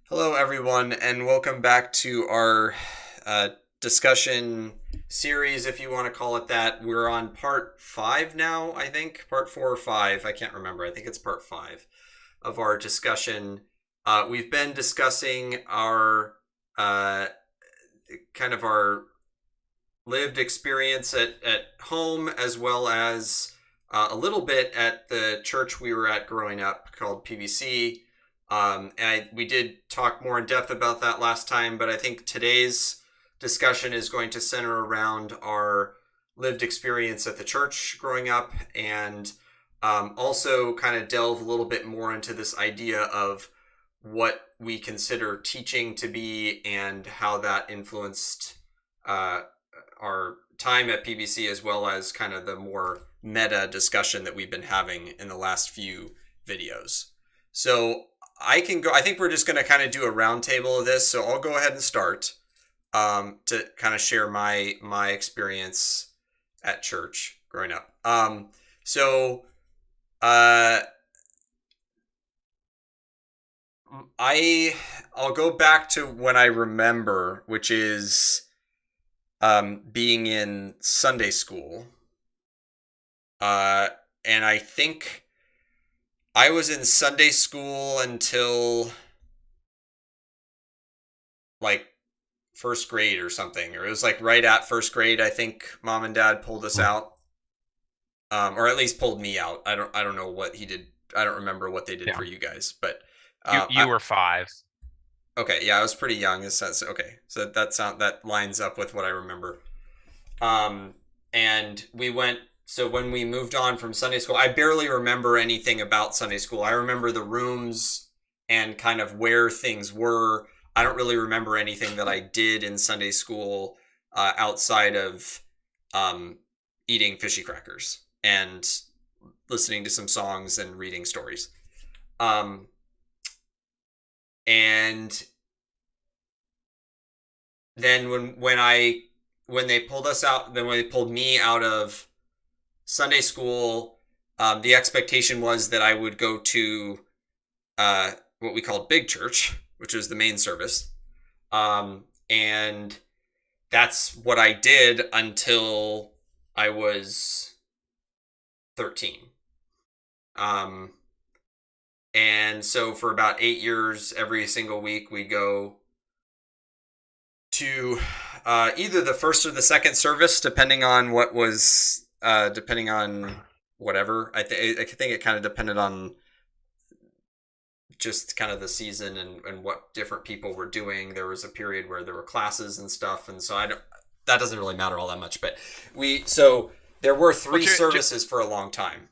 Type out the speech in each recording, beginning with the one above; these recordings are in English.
Hello, everyone, and welcome back to our discussion series, if you want to call it that. We're on part 5 now, I think. Part 4 or 5. I can't remember. I think it's part 5 of our discussion. We've been discussing our kind of our lived experience at home, as well as a little bit at the church we were at growing up called PBC. And we did talk more in depth about that last time, but I think today's discussion is going to center around our lived experience at the church growing up, and also kind of delve a little bit more into this idea of what we consider teaching to be and how that influenced our time at PBC, as well as kind of the more meta discussion that we've been having in the last few videos. So I think we're just going to kind of do a roundtable of this. So I'll go ahead and start to kind of share my experience at church growing up. I'll go back to when I remember, which is being in Sunday school. And I think I was in Sunday school until like first grade or something, or it was like right at first grade. I think mom and dad pulled us out, or at least pulled me out. I don't know what he did. I don't remember what they did for you guys, but you were 5. Okay, yeah, I was pretty young. Okay, so that lines up with what I remember. And we went. So when we moved on from Sunday school, I barely remember anything about Sunday school. I remember the rooms and kind of where things were. I don't really remember anything that I did in Sunday school outside of eating fishy crackers and listening to some songs and reading stories. And then when they pulled us out, then when they pulled me out of Sunday school, the expectation was that I would go to what we called Big Church, which was the main service. And that's what I did until I was 13. And so for about 8 years, every single week we go to either the first or the second service, depending on what was, depending on whatever. I think it kind of depended on just kind of the season and what different people were doing. There was a period where there were classes and stuff, and so that doesn't really matter all that much. But there were 3 services for a long time.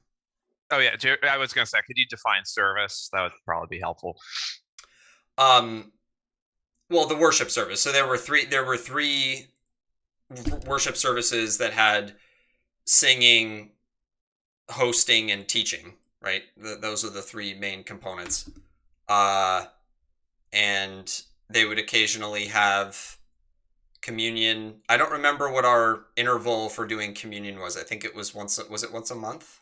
Oh yeah, I was going to say, could you define service? That would probably be helpful. Well, the worship service. So there were three worship services that had singing, hosting, and teaching. Right, those are the 3 main components. And they would occasionally have communion. I don't remember what our interval for doing communion was. I think it was once a month?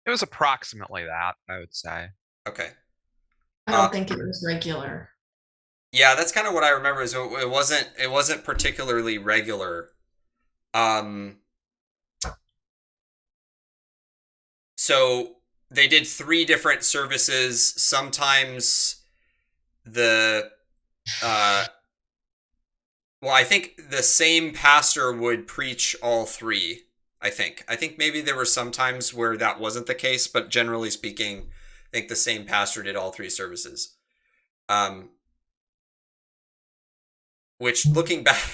It was approximately that, I would say. Okay. I don't think it was regular. Yeah, that's kind of what I remember. Is it wasn't particularly regular. So they did 3 different services. Sometimes I think the same pastor would preach all 3. I think maybe there were some times where that wasn't the case, but generally speaking, I think the same pastor did all 3 services. Which looking back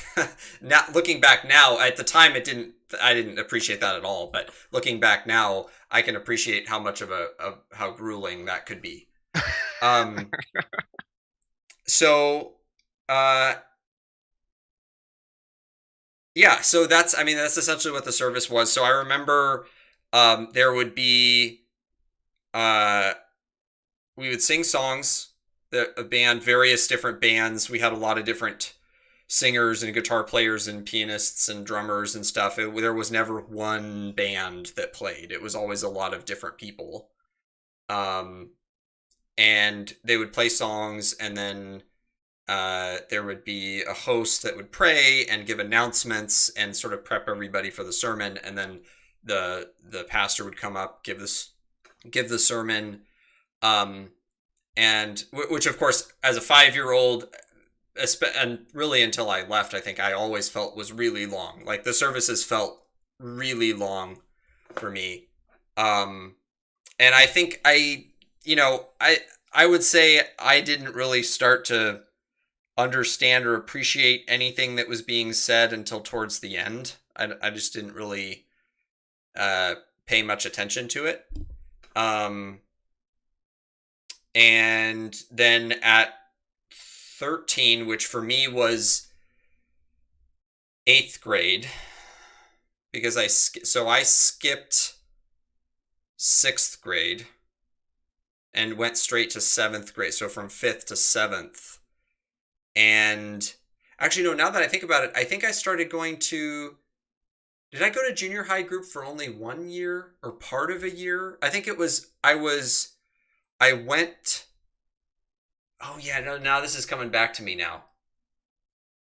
now, at the time I didn't appreciate that at all, but looking back now, I can appreciate how much of how grueling that could be. Yeah, so that's essentially what the service was. So I remember there would be we would sing songs, a band, various different bands. We had a lot of different singers and guitar players and pianists and drummers and stuff. There was never one band that played. It was always a lot of different people. And they would play songs, and then there would be a host that would pray and give announcements and sort of prep everybody for the sermon, and then the pastor would come up, give the sermon, and which of course, as a 5-year-old, and really until I left, I think I always felt was really long. Like the services felt really long for me. And I think I would say I didn't really start to understand or appreciate anything that was being said until towards the end. I just didn't really pay much attention to it. And then at 13, which for me was 8th grade, because I skipped 6th grade and went straight to 7th grade. So from 5th to 7th. And actually, no, now that I think about it, I think I started going to, did I go to junior high group for only 1 year or part of a year? I think it was, I went, oh yeah, no, now this is coming back to me now.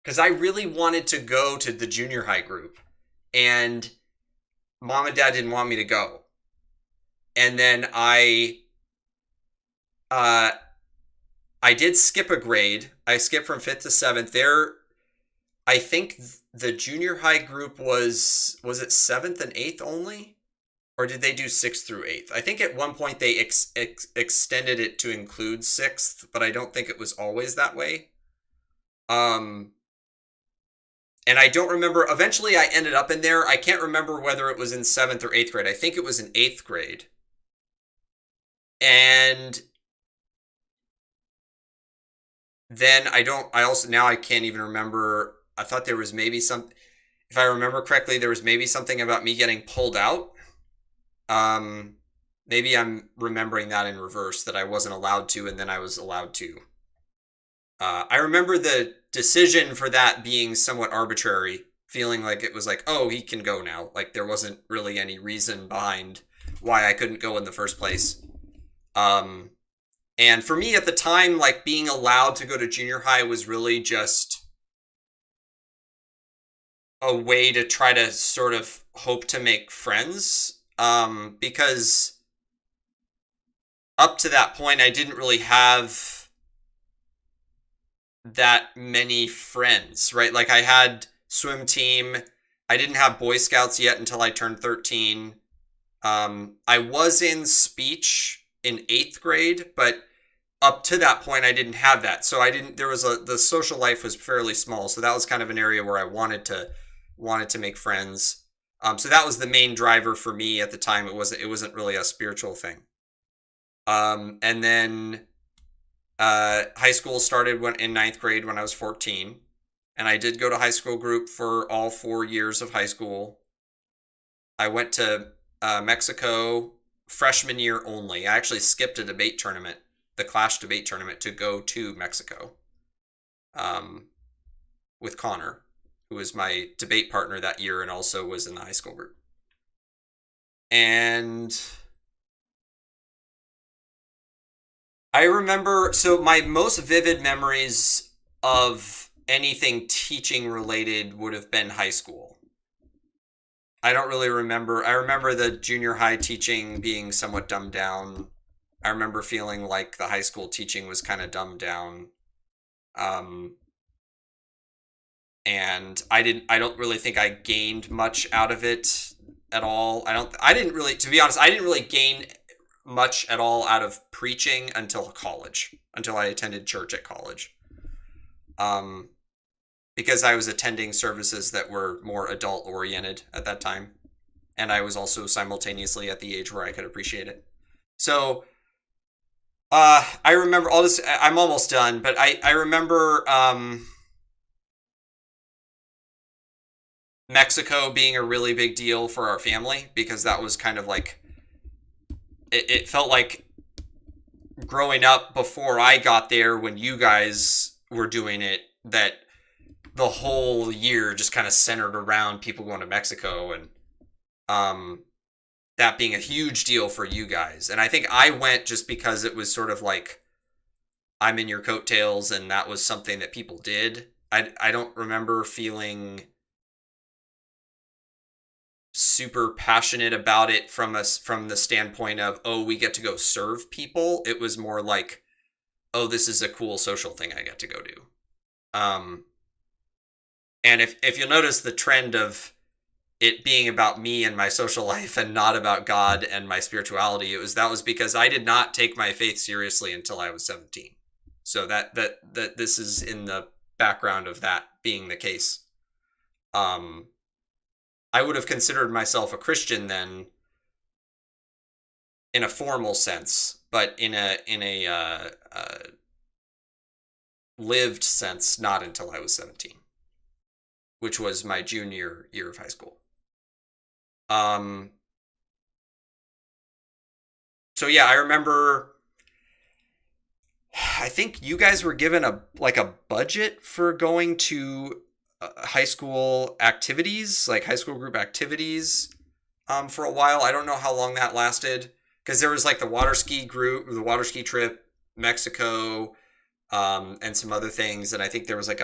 Because I really wanted to go to the junior high group, and mom and dad didn't want me to go. And then I did skip a grade. I skipped from 5th to 7th. There, I think the junior high group was it 7th and 8th only? Or did they do 6th through 8th? I think at one point they extended it to include 6th, but I don't think it was always that way. And I don't remember. Eventually I ended up in there. I can't remember whether it was in 7th or 8th grade. I think it was in 8th grade. And then now I can't even remember. I thought there was maybe if I remember correctly, there was maybe something about me getting pulled out. Maybe I'm remembering that in reverse, that I wasn't allowed to, and then I was allowed to. I remember the decision for that being somewhat arbitrary, feeling like it was like, oh, he can go now. Like there wasn't really any reason behind why I couldn't go in the first place. And for me at the time, like being allowed to go to junior high was really just a way to try to sort of hope to make friends. Because up to that point, I didn't really have that many friends, right? Like I had swim team. I didn't have Boy Scouts yet until I turned 13. I was in speech in 8th grade, but up to that point, I didn't have that. So the social life was fairly small. So that was kind of an area where I wanted to make friends. So that was the main driver for me at the time. It wasn't really a spiritual thing. And then high school started in 9th grade when I was 14. And I did go to high school group for all 4 years of high school. I went to Mexico freshman year only. I actually skipped a debate tournament, the Clash debate tournament, to go to Mexico with Connor, who was my debate partner that year and also was in the high school group. And I remember, so my most vivid memories of anything teaching related would have been high school. I don't really remember. I remember the junior high teaching being somewhat dumbed down. I remember feeling like the high school teaching was kind of dumbed down. And I don't really think I gained much out of it at all. To be honest, I didn't really gain much at all out of preaching until college, until I attended church at college. Because I was attending services that were more adult oriented at that time. And I was also simultaneously at the age where I could appreciate it. So, I remember I'm almost done, but I remember, Mexico being a really big deal for our family, because that was kind of like, it felt like growing up before I got there, when you guys were doing it, that the whole year just kind of centered around people going to Mexico, and that being a huge deal for you guys. And I think I went just because it was sort of like, I'm in your coattails, and that was something that people did. I don't remember feeling super passionate about it from the standpoint of, oh, we get to go serve people. It was more like, oh, this is a cool social thing I get to go do. And if you'll notice the trend of it being about me and my social life and not about God and my spirituality, that was because I did not take my faith seriously until I was 17. So that this is in the background of that being the case. I would have considered myself a Christian then, in a formal sense, but in a lived sense, not until I was 17, which was my junior year of high school. So yeah, I remember, I think you guys were given a budget for going to high school activities, like high school group activities, for a while. I don't know how long that lasted, because there was like the water ski trip, Mexico, and some other things. And I think there was I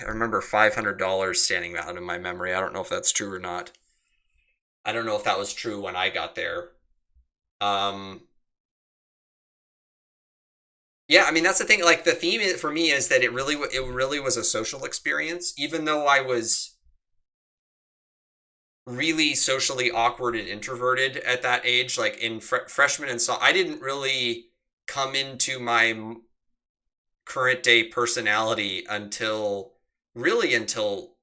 remember $500 standing out in my memory. I don't know if that's true or not. I don't know if that was true when I got there. Yeah, I mean, that's the thing. Like, the theme for me is that it really was a social experience, even though I was really socially awkward and introverted at that age. Like in freshman and so, I didn't really come into my current day personality until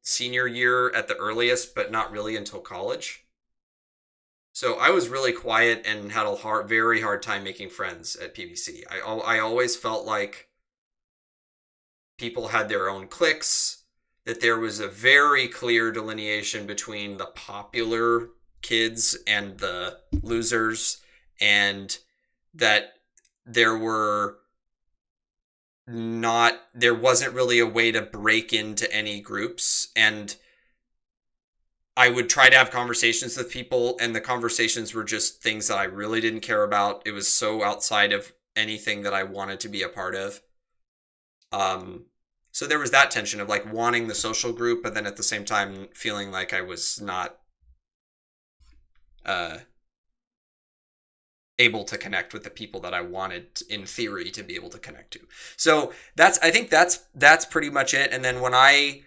senior year at the earliest, but not really until college. So I was really quiet and had a very hard time making friends at PVC. I always felt like people had their own cliques, that there was a very clear delineation between the popular kids and the losers, and that there wasn't really a way to break into any groups. And I would try to have conversations with people, and the conversations were just things that I really didn't care about. It was so outside of anything that I wanted to be a part of. So there was that tension of like wanting the social group, but then at the same time feeling like I was not able to connect with the people that I wanted, in theory, to be able to connect to. So I think that's pretty much it. And then when I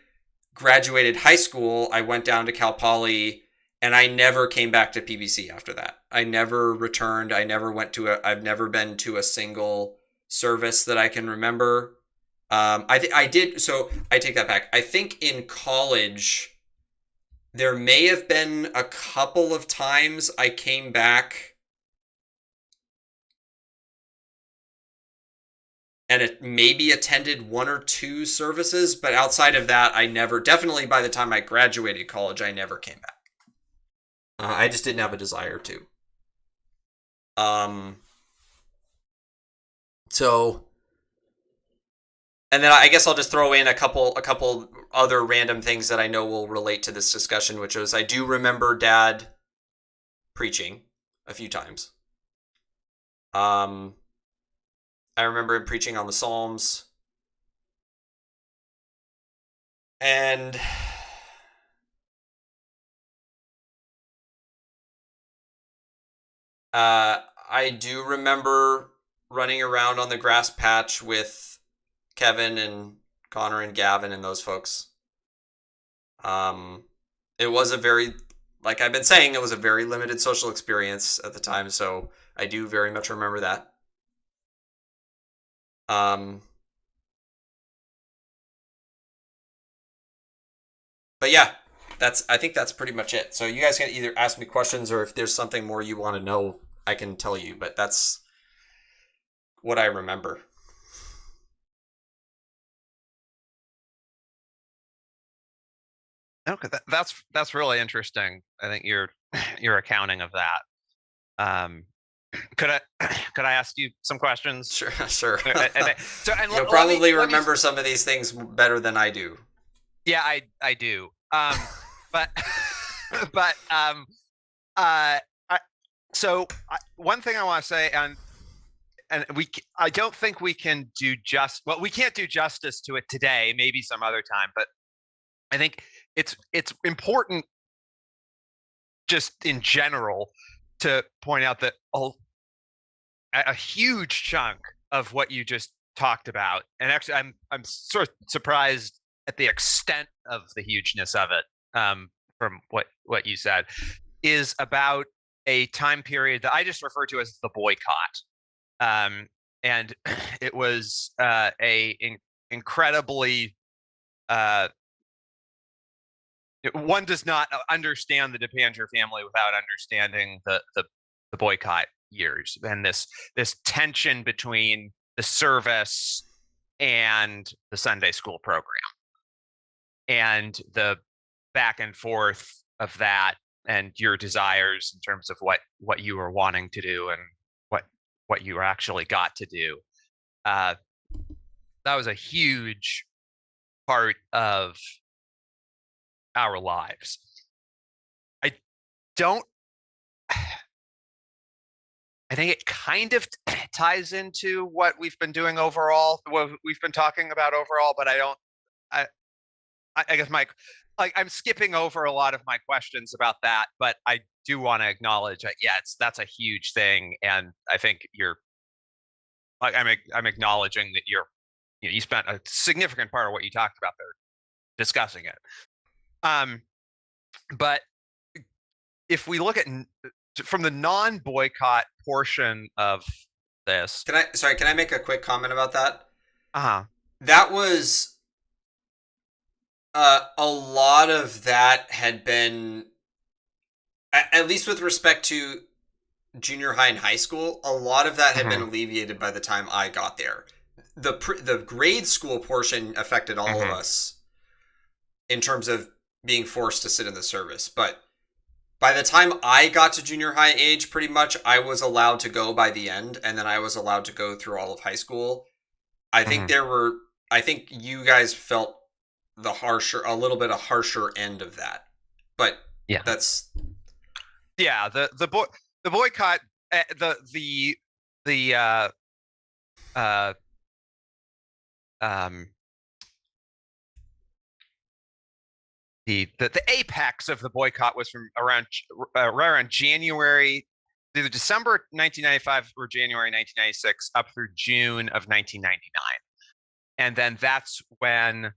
graduated high school, I went down to Cal Poly, and I never came back to PBC after that. I never returned. I've never been to a single service that I can remember. I did. So I take that back. I think in college, there may have been a couple of times I came back and it maybe attended one or two services, but outside of that, definitely by the time I graduated college, I never came back. I just didn't have a desire to. So, and then I guess I'll just throw in a couple other random things that I know will relate to this discussion, which is I do remember Dad preaching a few times. I remember him preaching on the Psalms. And I do remember running around on the grass patch with Kevin and Connor and Gavin and those folks. It was like I've been saying, it was a very limited social experience at the time, so I do very much remember that. But yeah, I think that's pretty much it. So you guys can either ask me questions, or if there's something more you want to know, I can tell you, but that's what I remember. Okay, that's really interesting. I think your accounting of that. Could Could I ask you some questions? Sure, sure. And You'll probably remember some of these things better than I do. Yeah, I do. But but one thing I want to say, and I don't think we can do we can't do justice to it today. Maybe some other time, but I think it's important, just in general, to point out that a huge chunk of what you just talked about, and actually I'm sort of surprised at the extent of the hugeness of it, from what you said, is about a time period that I just refer to as the boycott. And it was incredibly, one does not understand the DePanger family without understanding the boycott years, and this tension between the service and the Sunday school program, and the back and forth of that, and your desires in terms of what you were wanting to do and what you actually got to do. That was a huge part of our lives. I think it kind of ties into what we've been doing overall, what we've been talking about overall, but I guess I'm skipping over a lot of my questions about that, but I do want to acknowledge that, that's a huge thing, and I think I'm acknowledging that you spent a significant part of what you talked about there discussing it. But if we look at from the non-boycott portion of this, can I make a quick comment about that? That was a lot of that had been, at least with respect to junior high and high school, a lot of that had been alleviated by the time I got there. The grade school portion affected all of us in terms of being forced to sit in the service. But by the time I got to junior high age, pretty much I was allowed to go by the end, and then I was allowed to go through all of high school. I think I think you guys felt a little bit harsher end of that. But that's the boycott, the apex of the boycott was from around January, either December 1995 or January 1996, up through June of 1999, and then that's when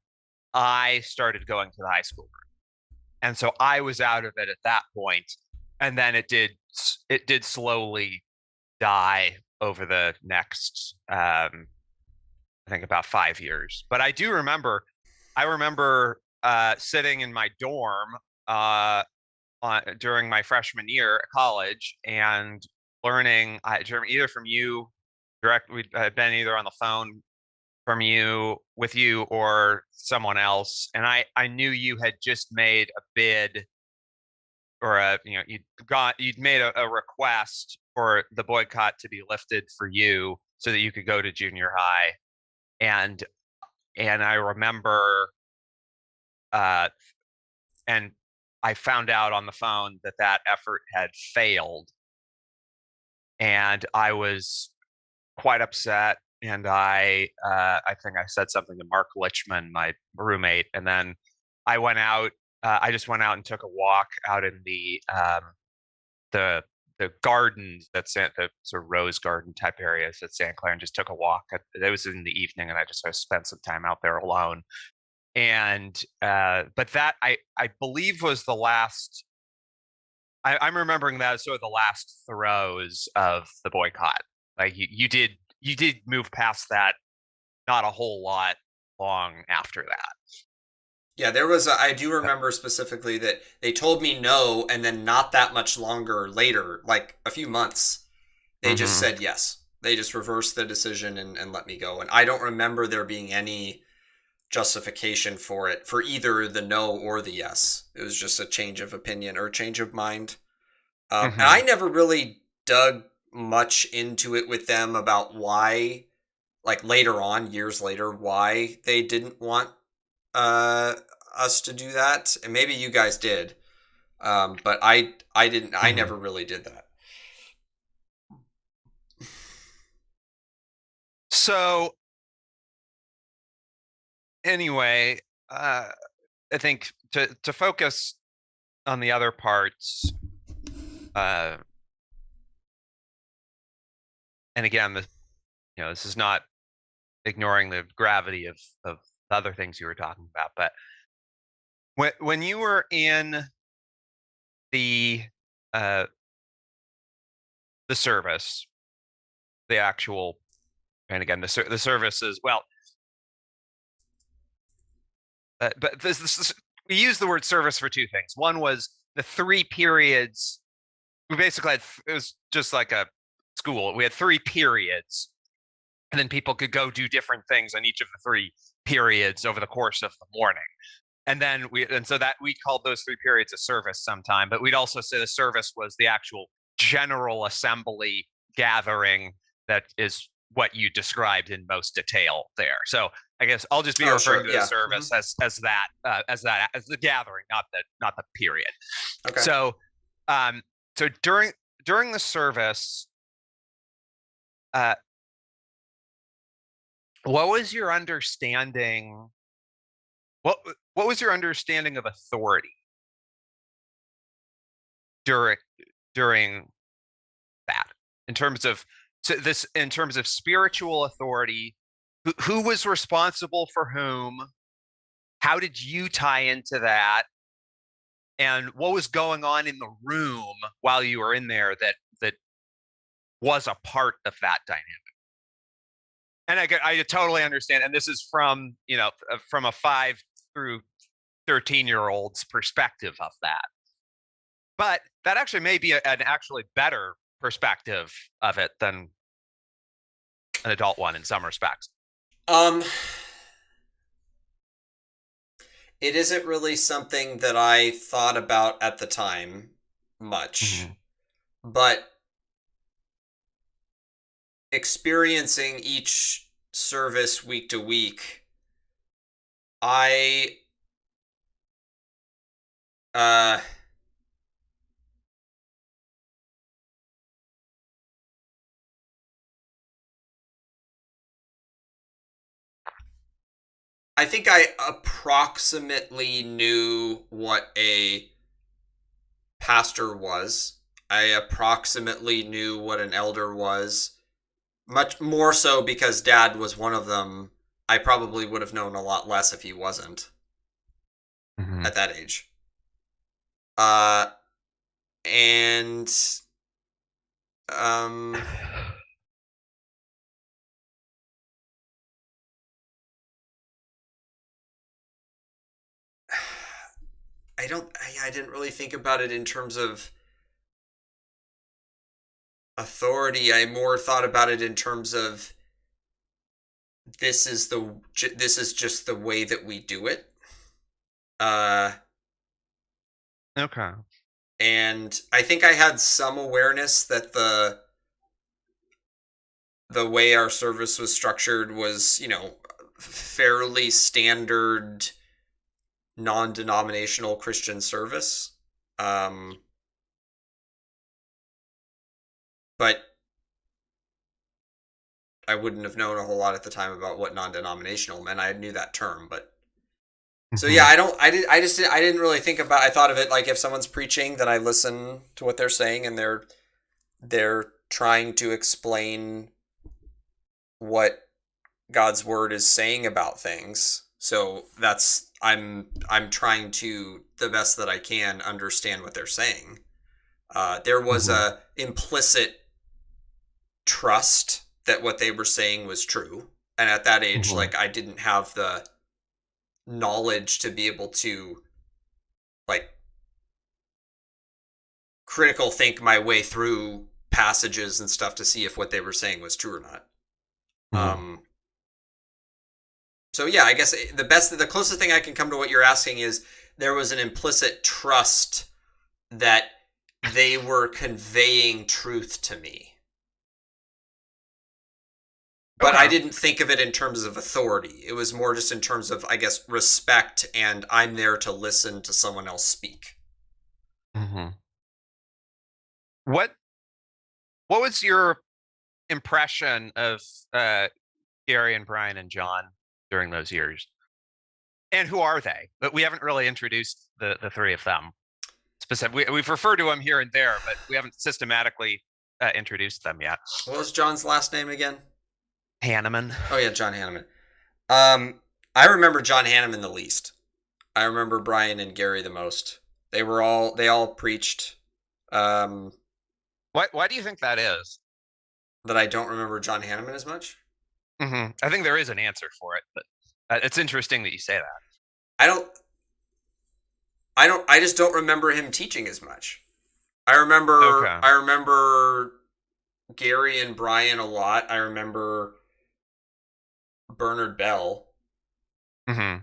I started going to the high school group, and so I was out of it at that point, and then it did slowly die over the next, I think, about 5 years. But I remember sitting in my dorm during my freshman year at college and learning either from you direct. We'd been either on the phone with you or someone else, and I knew you had just made a bid, or you'd made a request for the boycott to be lifted for you so that you could go to junior high, and I remember, and I found out on the phone that effort had failed, and I was quite upset. And I think I said something to Mark Lichman, my roommate, and then I went out. I just went out and took a walk out in the gardens, the sort of rose garden type areas at Santa Clara, and just took a walk. It was in the evening, and I just spent some time out there alone. And but that I believe was the last. I'm remembering that as sort of the last throes of the boycott. Like you did move past that, not a whole lot long after that. Yeah, there was I do remember specifically that they told me no, and then not that much longer later, like a few months, they just said yes. They just reversed the decision and let me go. And I don't remember there being any justification for it, for either the no or the yes. It was just a change of opinion or change of mind. And I never really dug much into it with them about why, like later on, years later, why they didn't want us to do that. And maybe you guys did, but I didn't. I never really did that. So anyway, I think to focus on the other parts, and again, this is not ignoring the gravity of the other things you were talking about, but when you were in the service, the actual, and again, the service is, well, but this we use the word service for two things. One was the 3 periods. We basically had, it was just like a school. We had 3 periods, and then people could go do different things on each of the 3 periods over the course of the morning. And then so that we called those 3 periods a service sometime, but we'd also say the service was the actual general assembly gathering that is what you described in most detail there. So I guess I'll just be referring to the service as the gathering, not the period. Okay. So so during the service, what was your understanding? What was your understanding of authority during that, in terms of spiritual authority? Who was responsible for whom? How did you tie into that? And what was going on in the room while you were in there that was a part of that dynamic? And I totally understand. And this is from a 5 through 13-year-old's perspective of that. But that actually may be an actually better perspective of it than an adult one in some respects. It isn't really something that I thought about at the time much, but experiencing each service week to week, I think I approximately knew what a pastor was. I approximately knew what an elder was. Much more so because Dad was one of them. I probably would have known a lot less if he wasn't at that age. And I didn't really think about it in terms of authority. I more thought about it in terms of this is just the way that we do it. Okay. And I think I had some awareness that the way our service was structured was, fairly standard non-denominational Christian service. But I wouldn't have known a whole lot at the time about what non-denominational meant. I knew that term, but so yeah, I didn't really think about. I thought of it like if someone's preaching, then I listen to what they're saying, and they're trying to explain what God's word is saying about things. So I'm trying to, the best that I can, understand what they're saying. There was a implicit trust that what they were saying was true, and at that age, like I didn't have the knowledge to be able to like critical think my way through passages and stuff to see if what they were saying was true or not. So yeah, I guess the closest thing I can come to what you're asking is there was an implicit trust that they were conveying truth to me. But I Okay. didn't think of it in terms of authority. It was more just in terms of, I guess, respect, and I'm there to listen to someone else speak. Mm-hmm. What was your impression of Gary and Brian and John during those years? And who are they? But we haven't really introduced the three of them. We've referred to them here and there, but we haven't systematically introduced them yet. What was John's last name again? Hanneman. Oh yeah, John Hanneman. I remember John Hanneman the least. I remember Brian and Gary the most. They all preached. Why do you think that is? That I don't remember John Hanneman as much. Mm-hmm. I think there is an answer for it, but it's interesting that you say that. I just don't remember him teaching as much. I remember Gary and Brian a lot. I remember Bernard Bell. Mm-hmm.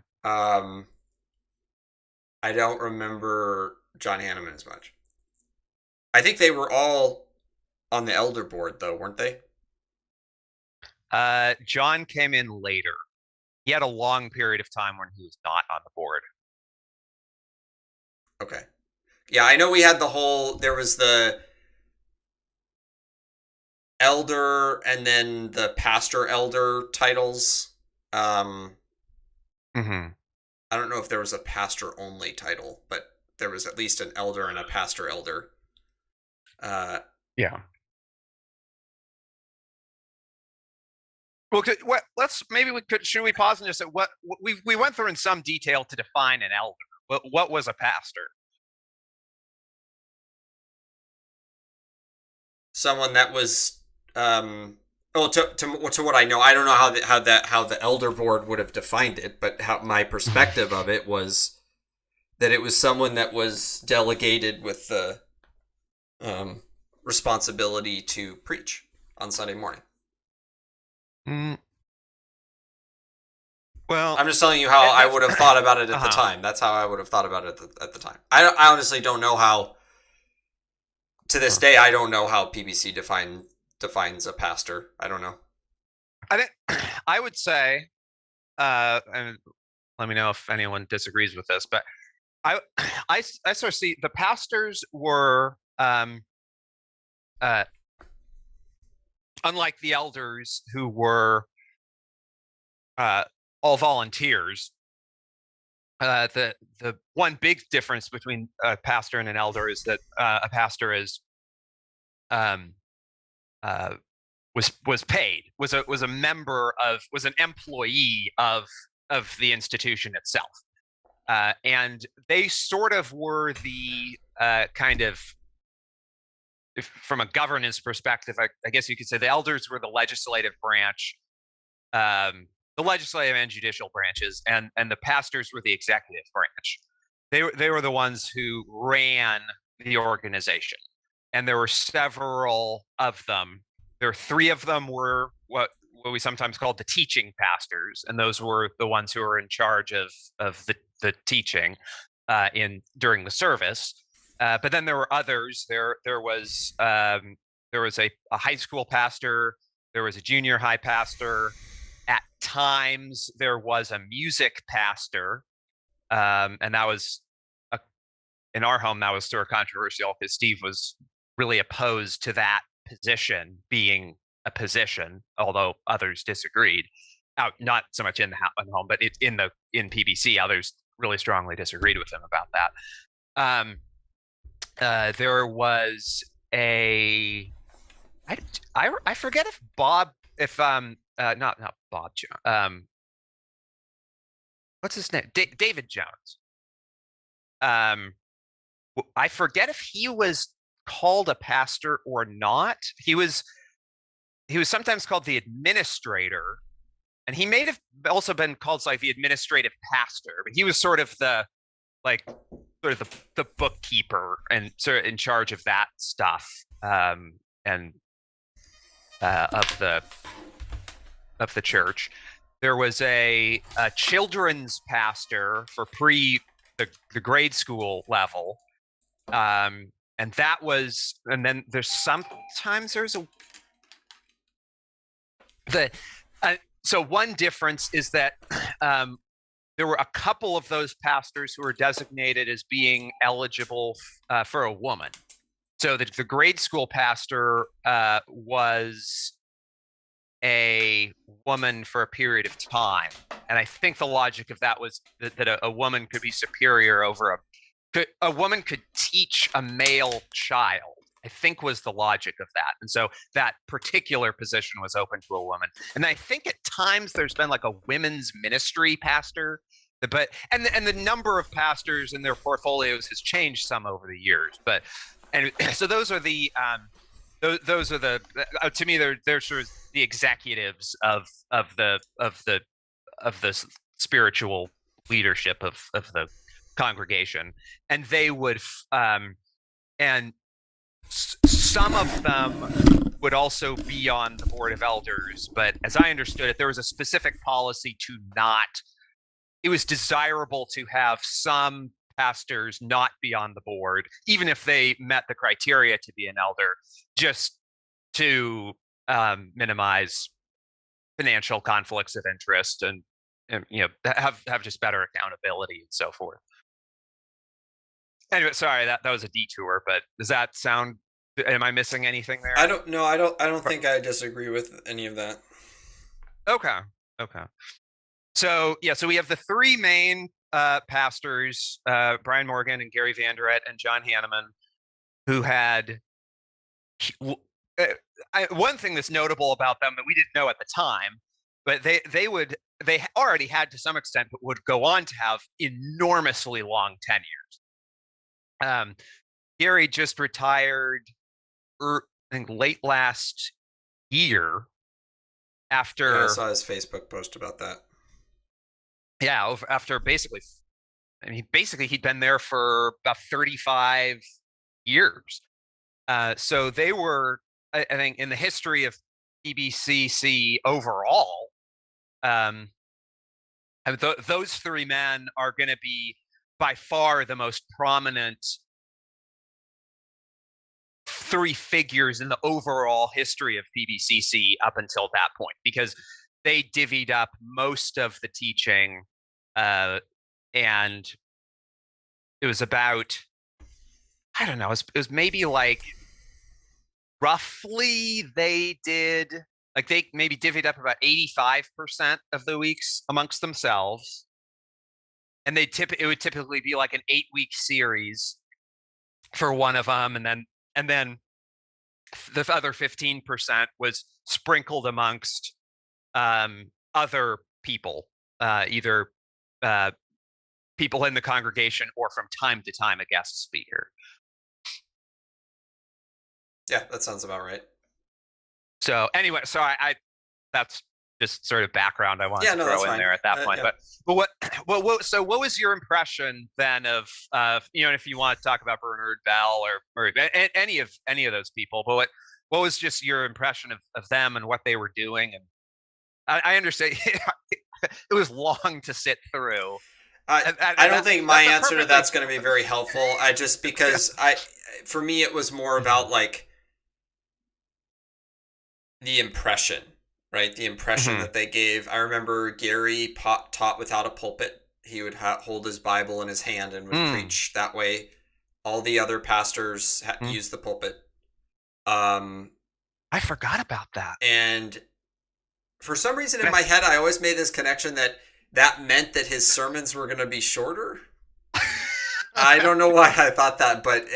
I don't remember John Hanneman as much. I think they were all on the elder board, though, weren't they? John came in later. He had a long period of time when he was not on the board. Okay. Yeah, I know we had there was the elder and then the pastor elder titles. Mm-hmm. I don't know if there was a pastor only title, but there was at least an elder and a pastor elder. Yeah. Well, should we pause and just say what we went through in some detail to define an elder. What was a pastor? Someone that was to what I know, I don't know how the elder board would have defined it, but how my perspective of it was that it was someone that was delegated with the responsibility to preach on Sunday morning. Mm. Well, I'm just telling you how I would have thought about it at the time. That's how I would have thought about it at the time. I honestly don't know how. To this day, I don't know how PBC defines a pastor. I don't know. I would say, and let me know if anyone disagrees with this, but I sort of see the pastors were unlike the elders who were all volunteers. The one big difference between a pastor and an elder is that a pastor is was paid, was a member of, was an employee of the institution itself, and they sort of were the kind of, from a governance perspective, I guess you could say the elders were the legislative branch, the legislative and judicial branches, and the pastors were the executive branch. They were the ones who ran the organization, and there were several of them. There were three of them were what we sometimes called the teaching pastors, and those were the ones who were in charge of the teaching during the service. But then there were others. There was a high school pastor. There was a junior high pastor. At times, there was a music pastor, and that was in our home. That was sort of controversial because Steve was really opposed to that position being a position, although others disagreed. Not so much in the home, but in PBC, others really strongly disagreed with him about that. There was I forget if Bob, not Bob, what's his name? David Jones. I forget if he was called a pastor or not. He was sometimes called the administrator, and he may have also been called like the administrative pastor, but he was sort of the bookkeeper and sort of in charge of that stuff, and of the church. There was a children's pastor for the grade school level, and that was, and then there's So one difference is that there were a couple of those pastors who were designated as being eligible for a woman. So the grade school pastor was a woman for a period of time. And I think the logic of that was that a woman could be superior over a woman could teach a male child, I think was the logic of that. And so that particular position was open to a woman. And I think at times there's been like a women's ministry pastor, but and the number of pastors in their portfolios has changed some over the years. But and so those are the to me they're sort of the executives of the spiritual leadership of the congregation, and they would and some of them would also be on the board of elders, but as I understood it, there was a specific policy to not, it was desirable to have some pastors not be on the board, even if they met the criteria to be an elder, just to minimize financial conflicts of interest and have just better accountability and so forth. Anyway, sorry, that was a detour, but does that sound, am I missing anything there? I don't think I disagree with any of that. Okay. So we have the three main pastors, Brian Morgan and Gary Vanderet and John Hanneman, who had one thing that's notable about them that we didn't know at the time, but they already had to some extent, but would go on to have enormously long tenures. Gary just retired, I think, late last year after. Yeah, I saw his Facebook post about that. Yeah, after basically he'd been there for about 35 years. So they were, I think, in the history of PBCC overall, those three men are going to be by far the most prominent three figures in the overall history of PBCC up until that point, because they divvied up most of the teaching, and it was about, I don't know, it was maybe like roughly they maybe divvied up about 85% of the weeks amongst themselves. And it would typically be like an 8-week series for one of them, and then the other 15% was sprinkled amongst other people, either people in the congregation or from time to time a guest speaker. Yeah, that sounds about right. So anyway, I that's just sort of background I wanted to throw in there at that point. Yeah. But what was your impression then of if you want to talk about Bernard Bell or any of those people, but what was just your impression of them and what they were doing? And I understand it was long to sit through. I don't think my answer to that's going to be very helpful. Because for me it was more about like the impression. Right, the impression that they gave. I remember Gary taught without a pulpit. He would hold his Bible in his hand and would preach that way. All the other pastors used the pulpit. I forgot about that. And for some reason in my head, I always made this connection that meant that his sermons were going to be shorter. I don't know why I thought that, but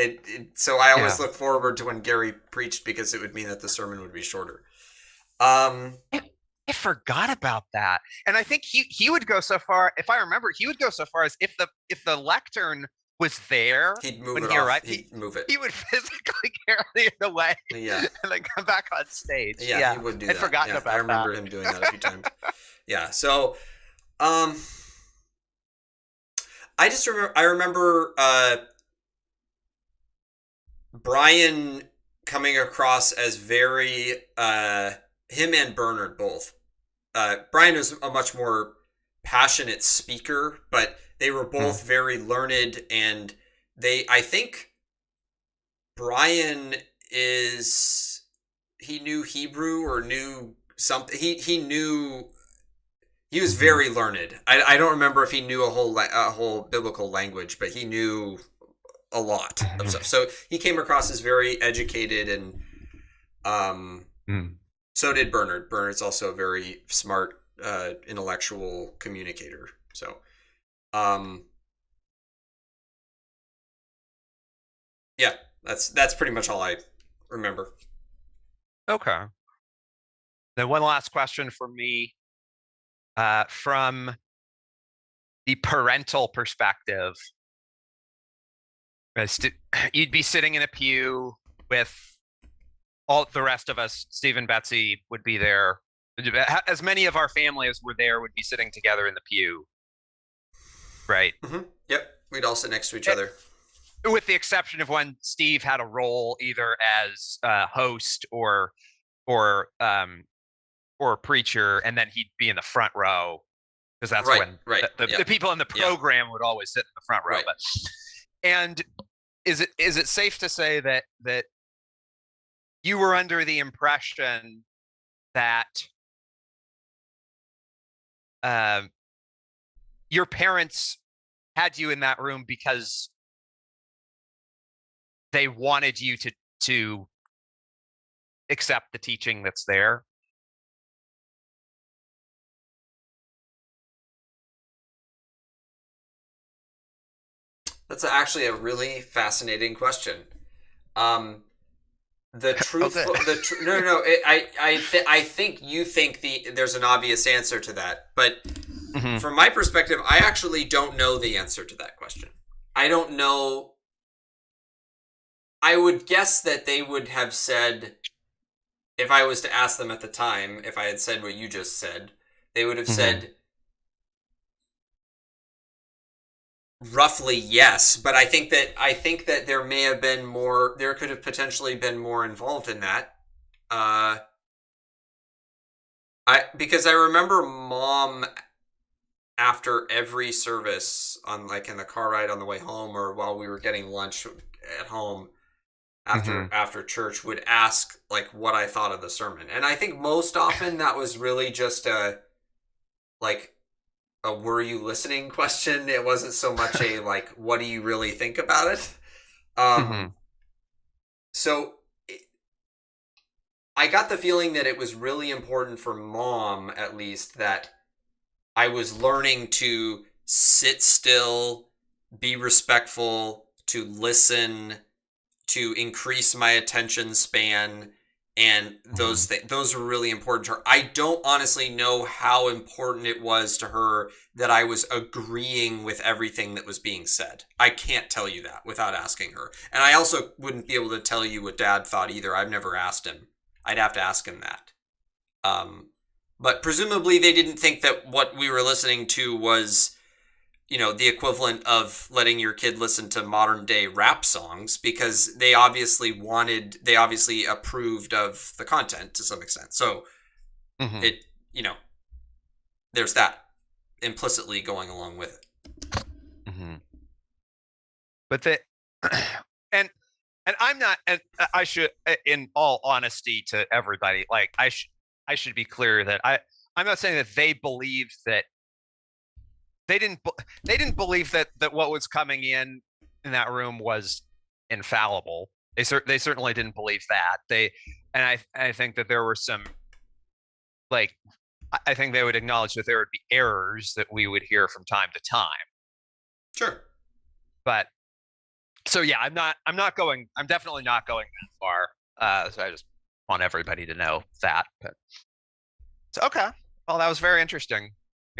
so I always look forward to when Gary preached because it would mean that the sermon would be shorter. I forgot about that, and I think he would go so far. If I remember, he would go so far as if the lectern was there, he'd move it off. He'd move it. He would physically carry it away, and then come back on stage. Yeah, he would do that. I'd forgotten about that. I remember him doing that a few times. Yeah, so I remember Brian coming across as very him and Bernard both. Brian was a much more passionate speaker, but they were both very learned, and I think Brian he knew Hebrew or knew something. He knew. He was very learned. I don't remember if he knew a whole biblical language, but he knew a lot of stuff. So he came across as very educated, and so did Bernard. Bernard's also a very smart, intellectual communicator. So, yeah, that's pretty much all I remember. Okay. Then one last question for me, from the parental perspective. You'd be sitting in a pew with all the rest of us. Steve and Betsy would be there. As many of our family as were there would be sitting together in the pew, right? Mm-hmm. Yep, we'd all sit next to each other. With the exception of when Steve had a role either as host or preacher, and then he'd be in the front row, because that's when the people in the program would always sit in the front row. Right. But, and is it safe to say that you were under the impression that your parents had you in that room because they wanted you to accept the teaching that's there? That's actually a really fascinating question. The truthful, I think you think there's an obvious answer to that, but from my perspective, I actually don't know the answer to that question. I don't know. I would guess that they would have said, if I was to ask them at the time, if I had said what you just said, they would have said roughly yes, but I think that there may have been more. There could have potentially been more involved in that. Because I remember Mom, after every service, on like in the car ride on the way home, or while we were getting lunch at home after church, would ask like what I thought of the sermon, and I think most often that was really just a were you listening question. It wasn't so much a like, what do you really think about it? So I got the feeling that it was really important for Mom, at least, that I was learning to sit still, be respectful, to listen, to increase my attention span. And those were really important to her. I don't honestly know how important it was to her that I was agreeing with everything that was being said. I can't tell you that without asking her. And I also wouldn't be able to tell you what Dad thought either. I've never asked him. I'd have to ask him that. But presumably they didn't think that what we were listening to was, the equivalent of letting your kid listen to modern day rap songs, because they obviously approved of the content to some extent. So there's that implicitly going along with it. But and I'm not, and I should, in all honesty to everybody, like I should be clear that I'm not saying that they believed that they didn't believe that what was coming in that room was infallible. They certainly didn't believe that. I think that there were some, like, I think they would acknowledge that there would be errors that we would hear from time to time. Sure. But so yeah, I'm definitely not going that far. So I just want everybody to know that. But so okay. Well, that was very interesting.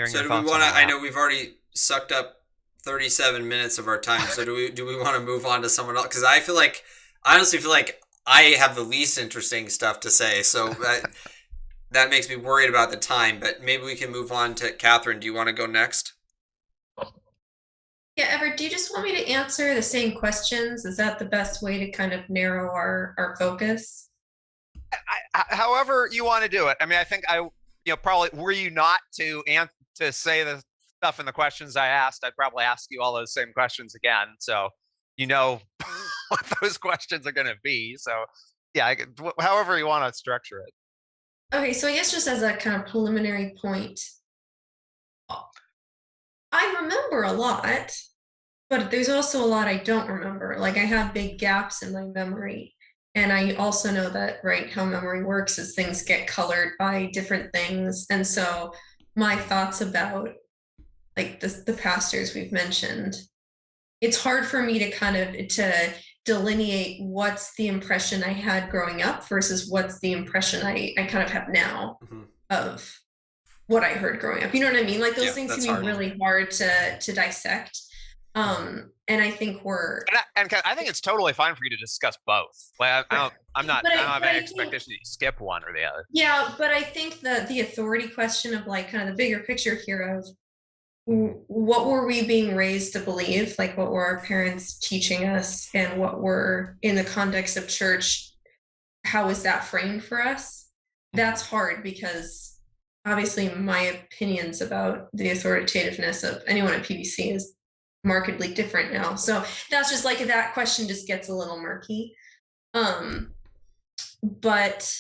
So do we want to? I know we've already sucked up 37 minutes of our time. So do we want to move on to someone else? Because I honestly feel like I have the least interesting stuff to say. So that makes me worried about the time. But maybe we can move on to Katherine. Do you want to go next? Yeah, Everett, do you just want me to answer the same questions? Is that the best way to kind of narrow our focus? However you want to do it. I mean, I think probably, were you not to say the stuff in the questions I asked, I'd probably ask you all those same questions again. So what those questions are going to be. So yeah, however you want to structure it. Okay, so I guess just as a kind of preliminary point, I remember a lot, but there's also a lot I don't remember. Like I have big gaps in my memory. And I also know that, right, how memory works is things get colored by different things. And so my thoughts about like the pastors we've mentioned, it's hard for me to kind of to delineate what's the impression I had growing up versus what's the impression I kind of have now Mm-hmm. of what I heard growing up. You know what I mean? Like those Yeah, things can that's be hard. really hard to dissect. And I think we're And I think it's totally fine for you to discuss both. Like I'm not, but I don't have but any I think expectation that you skip one or the other. yeah, but I think that the authority question of like kind of the bigger picture here of what were we being raised to believe, like what were our parents teaching us and what were in the context of church, how is that framed for us? That's hard because obviously my opinions about the authoritativeness of anyone at PBC is markedly different now. So that's just like that question just gets a little murky. But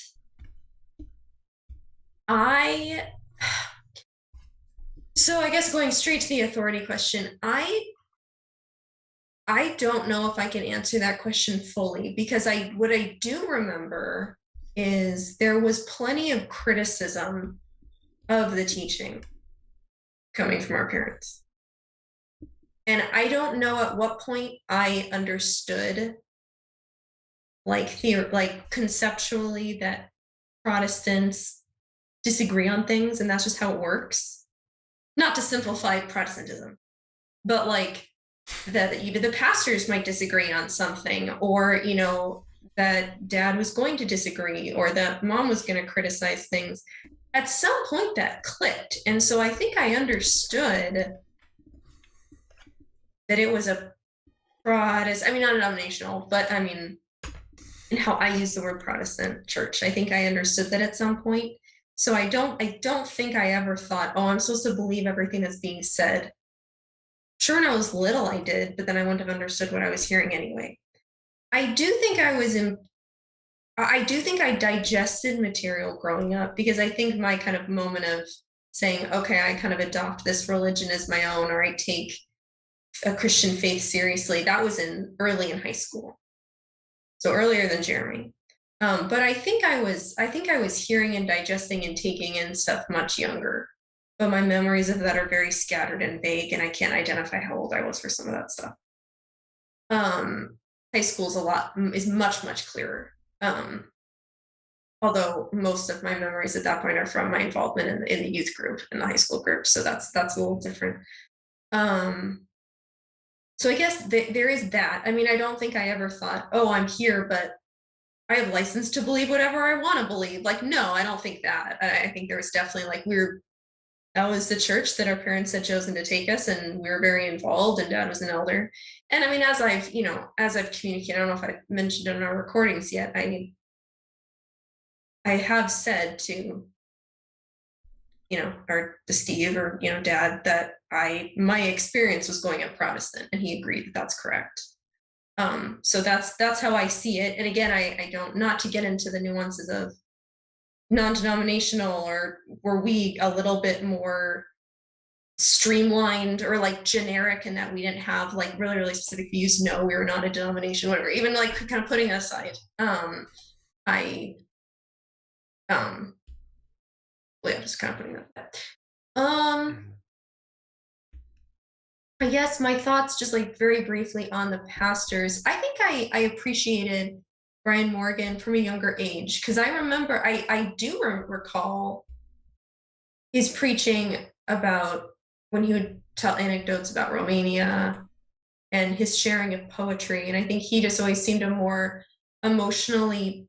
I so I guess going straight to the authority question, I don't know if I can answer that question fully because what I do remember is there was plenty of criticism of the teaching coming from our parents. And I don't know at what point I understood like conceptually that Protestants disagree on things and that's just how it works. Not to simplify Protestantism, but like that even the pastors might disagree on something, or that dad was going to disagree, or that mom was going to criticize things. At some point, that clicked, and so I think I understood that it was a Protestant. I mean, not a denominational, but I mean, in how I use the word Protestant church, I think I understood that at some point. So I don't think I ever thought, oh, I'm supposed to believe everything that's being said. Sure, when I was little, I did, but then I wouldn't have understood what I was hearing anyway. I do think I was in. I do think I digested material growing up because I think my kind of moment of saying, okay, I kind of adopt this religion as my own, or I take a Christian faith seriously. That was early in high school, so earlier than Jeremy. But I think I was hearing and digesting and taking in stuff much younger. But my memories of that are very scattered and vague, and I can't identify how old I was for some of that stuff. High school is much clearer. Although most of my memories at that point are from my involvement in the youth group, in the high school group, so that's a little different. So I guess there is that. I mean, I don't think I ever thought, oh, I'm here, but I have license to believe whatever I want to believe. Like, no, I don't think that. I think there was definitely like that was the church that our parents had chosen to take us, and we were very involved, and dad was an elder. And I mean, as I've communicated, I don't know if I mentioned it in our recordings yet, I have said to or to Steve, or dad, that my experience was going up Protestant, and he agreed that that's correct. So that's how I see it. And again, I don't, not to get into the nuances of non-denominational, or were we a little bit more streamlined or like generic in that we didn't have like really specific views? No, we were not a denomination, whatever. Even like kind of putting aside, I well, yeah, just kind of putting that. I guess my thoughts, just like very briefly on the pastors. I think I appreciated Brian Morgan from a younger age, because I remember I do recall his preaching about when he would tell anecdotes about Romania and his sharing of poetry. And I think he just always seemed an emotional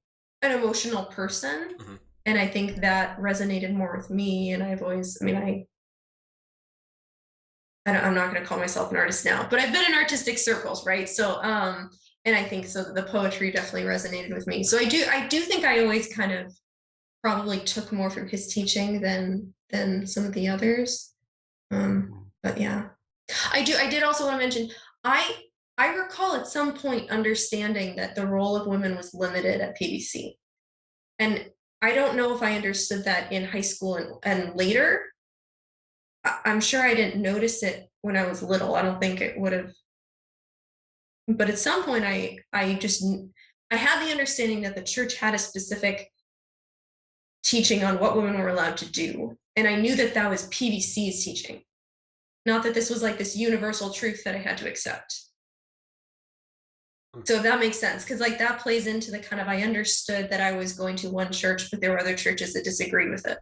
person. Mm-hmm. And I think that resonated more with me. And I've always, I mean, I'm not going to call myself an artist now, but I've been in artistic circles, right? So, and I think so the poetry definitely resonated with me. So I do think I always kind of probably took more from his teaching than some of the others. But yeah, I did also want to mention, I recall at some point understanding that the role of women was limited at PBC. And I don't know if I understood that in high school and later. I'm sure I didn't notice it when I was little. I don't think it would have, but at some point I had the understanding that the church had a specific teaching on what women were allowed to do, and I knew that that was PVC's teaching, not that this was like this universal truth that I had to accept. So if that makes sense, because like that plays into the kind of, I understood that I was going to one church, but there were other churches that disagreed with it,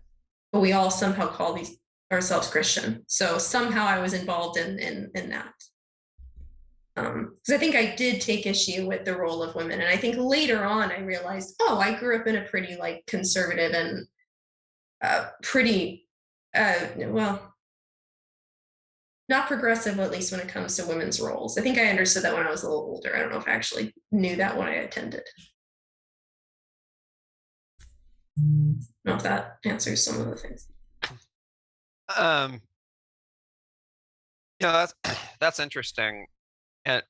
but we all somehow call these ourselves Christian. So somehow I was involved in that. Because I think I did take issue with the role of women, and I think later on I realized, oh, I grew up in a pretty like conservative and pretty well, not progressive, at least when it comes to women's roles. I think I understood that when I was a little older. I don't know if I actually knew that when I attended. I don't know if that answers some of the things. Yeah, that's interesting. And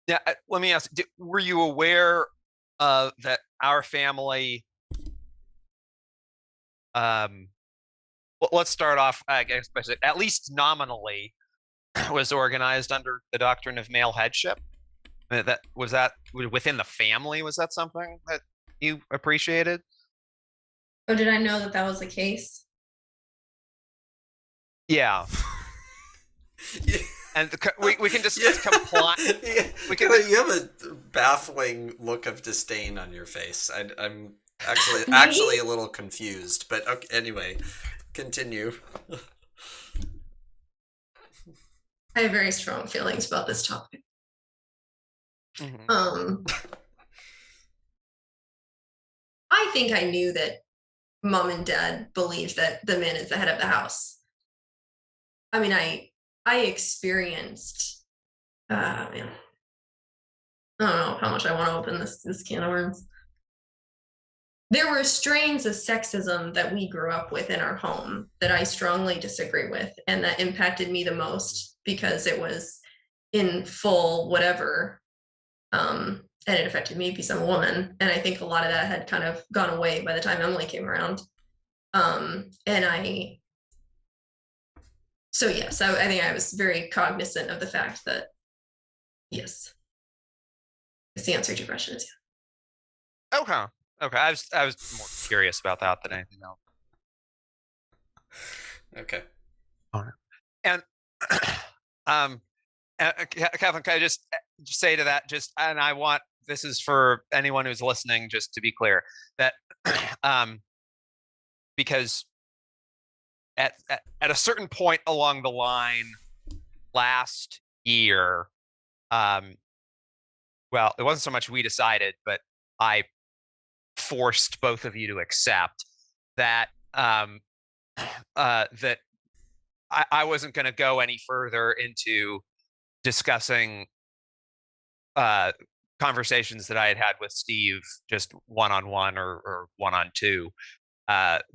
yeah, let me ask, were you aware that our family, let's start off, I guess, at least nominally, was organized under the doctrine of male headship? That within the family, was that something that you appreciated? Oh, did I know that that was the case? Yeah. Yeah. And we can discuss compliance. Yeah. You have a baffling look of disdain on your face. I'm actually a little confused, but okay, anyway, continue. I have very strong feelings about this topic. Mm-hmm. I think I knew that mom and dad believed that the man is the head of the house. I mean, I experienced, man, I don't know how much I want to open this can of worms. There were strains of sexism that we grew up with in our home that I strongly disagree with, and that impacted me the most because it was in full whatever, and it affected me because I'm a woman, and I think a lot of that had kind of gone away by the time Emily came around. So yes, I think I was very cognizant of the fact that, yes, it's the answer to your question is yeah. Okay. I was more curious about that than anything else. Okay. All right. And Katherine, can I just say to that, and I want, this is for anyone who's listening, just to be clear, that because at a certain point along the line last year, well, it wasn't so much we decided, but I forced both of you to accept that that I wasn't going to go any further into discussing conversations that I had had with Steve, just one-on-one or one-on-two,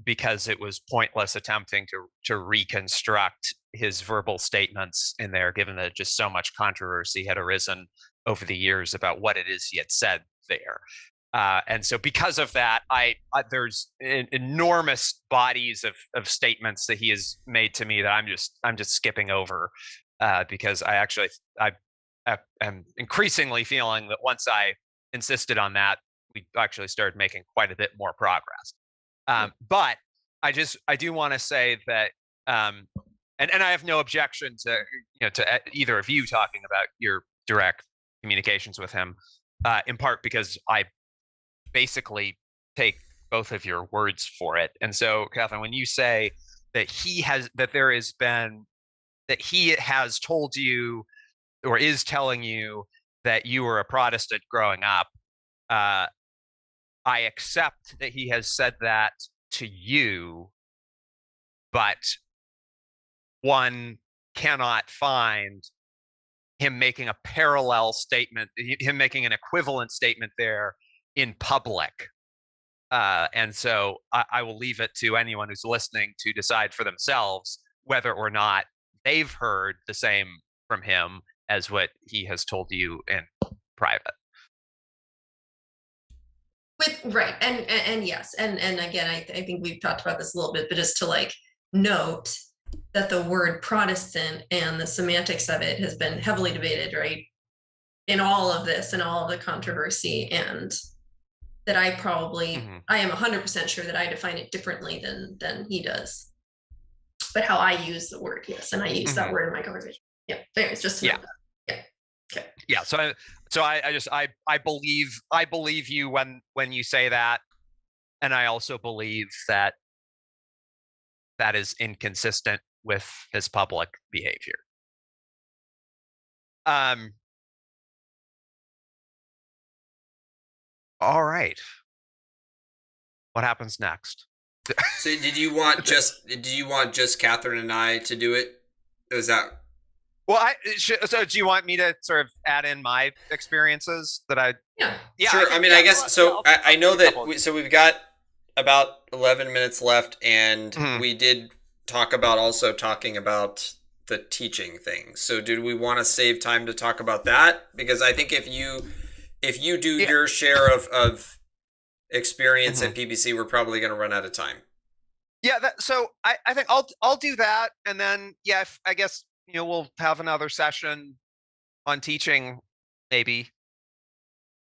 because it was pointless attempting to reconstruct his verbal statements in there, given that just so much controversy had arisen over the years about what it is he had said there. And so because of that, there's enormous bodies of statements that he has made to me that I'm just skipping over, because I am increasingly feeling that once I insisted on that, we actually started making quite a bit more progress. But I do want to say that, and I have no objection to either of you talking about your direct communications with him, in part because I basically take both of your words for it. And so, Katherine, when you say that he has told you or is telling you that you were a Protestant growing up, I accept that he has said that to you, but one cannot find him making a parallel statement, him making an equivalent statement there in public. And so I will leave it to anyone who's listening to decide for themselves whether or not they've heard the same from him as what he has told you in private. Right, and yes, and again, I think we've talked about this a little bit, but just to like note that the word Protestant and the semantics of it has been heavily debated, right? In all of this and all of the controversy, and that I am 100% sure that I define it differently than he does. But how I use the word, yes, and I use that word in my conversation. Yeah, anyways, just to note that. Yeah. Okay. Yeah. So I believe you when you say that, and I also believe that is inconsistent with his public behavior. All right. What happens next? So did you want just Katherine and I to do it? Was that? Well, so do you want me to sort of add in my experiences that I? Yeah. Sure. I mean, I guess so. I know that. We've got about 11 minutes left, and we did talking about the teaching thing. So did we want to save time to talk about that? Because I think if you do your share of experience at PBC, we're probably going to run out of time. Yeah. So I think I'll do that, and then I guess we'll have another session on teaching, maybe.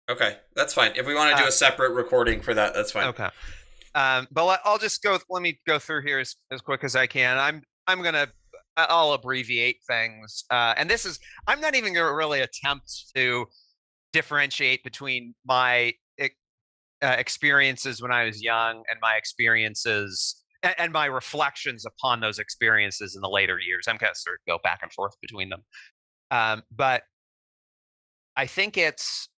Okay, that's fine. If we want to do a separate recording for that, that's fine. Okay. But I'll just let me go through here as quick as I can. I'll abbreviate things. And I'm not even going to really attempt to differentiate between my experiences when I was young and my experiences and my reflections upon those experiences in the later years. I'm going to sort of go back and forth between them. But I think it's,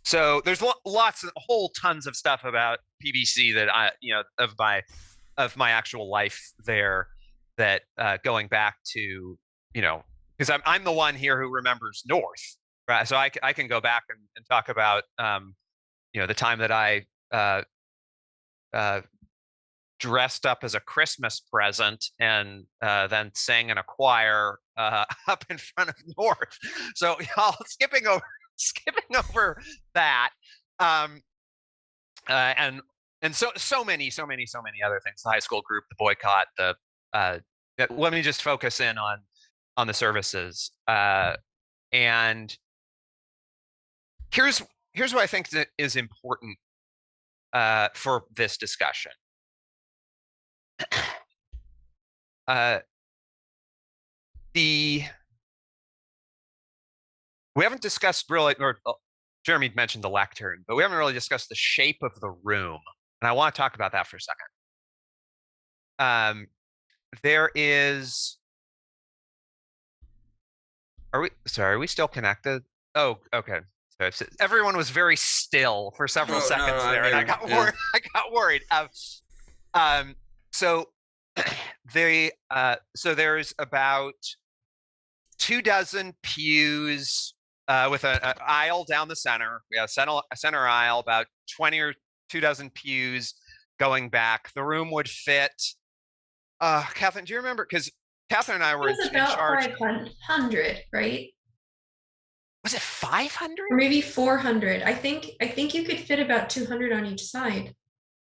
so there's whole tons of stuff about PBC that of my actual life there that going back to, because I'm the one here who remembers North, right? So I can go back and talk about, the time that I dressed up as a Christmas present and then sang in a choir up in front of North. So y'all skipping over that, and so many other things. The high school group, the boycott, let me just focus in on the services. And here's what I think that is important for this discussion. We haven't discussed really, or Jeremy mentioned the lectern, but we haven't really discussed the shape of the room, and I want to talk about that for a second. There is. Are we still connected? Oh, okay. So everyone was very still for several seconds there, and I got worried. I got worried. So there's about 24 pews with an aisle down the center. We have a center aisle, about 20 or 24 pews going back. The room would fit. Katherine, do you remember? Because Katherine and I were in charge. About 500, right? Was it 500? Or maybe 400. I think you could fit about 200 on each side.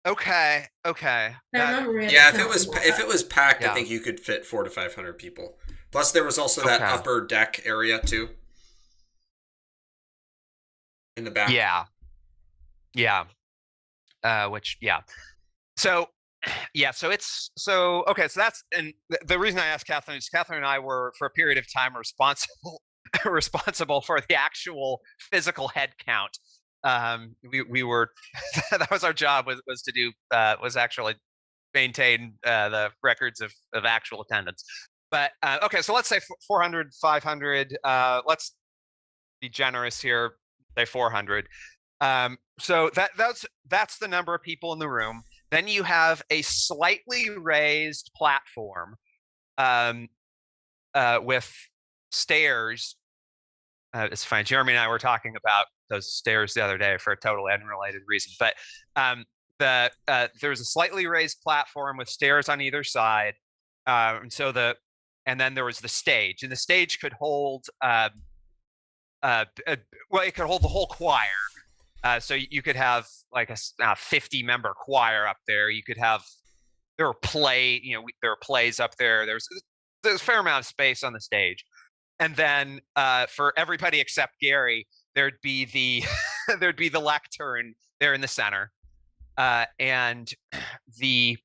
Okay. I remember if it was packed, I think you could fit 400 to 500 people. Plus, there was also that upper deck area too, in the back. Yeah. So okay. So that's, and the reason I asked Katherine is Katherine and I were for a period of time responsible for the actual physical head count. We were that was our job was to do was actually maintain the records of actual attendance. But okay, so let's say 400, 500. Let's be generous here. Say 400. So that's the number of people in the room. Then you have a slightly raised platform with stairs. It's fine. Jeremy and I were talking about those stairs the other day for a totally unrelated reason. But there's a slightly raised platform with stairs on either side. And then there was the stage, and the stage could hold it could hold the whole choir. So you could have like a 50-member choir up there. You could have there were plays up there. There's a fair amount of space on the stage, and then for everybody except Gary, there'd be the there'd be the lectern there in the center, and the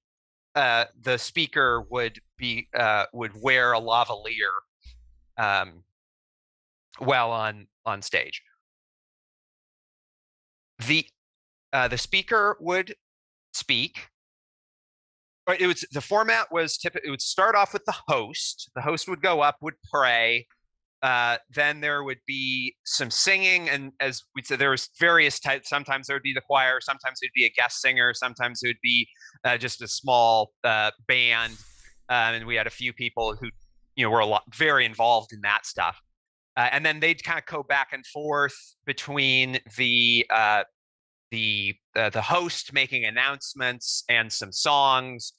speaker would wear a lavalier while on stage. The speaker would speak. But the format was it would start off with the host. The host would go up, would pray. Then there would be some singing, and as we said, there was various types. Sometimes there would be the choir, sometimes it would be a guest singer, sometimes it would be just a small band, and we had a few people who were very involved in that stuff. And then they'd kind of go back and forth between the host making announcements and some songs.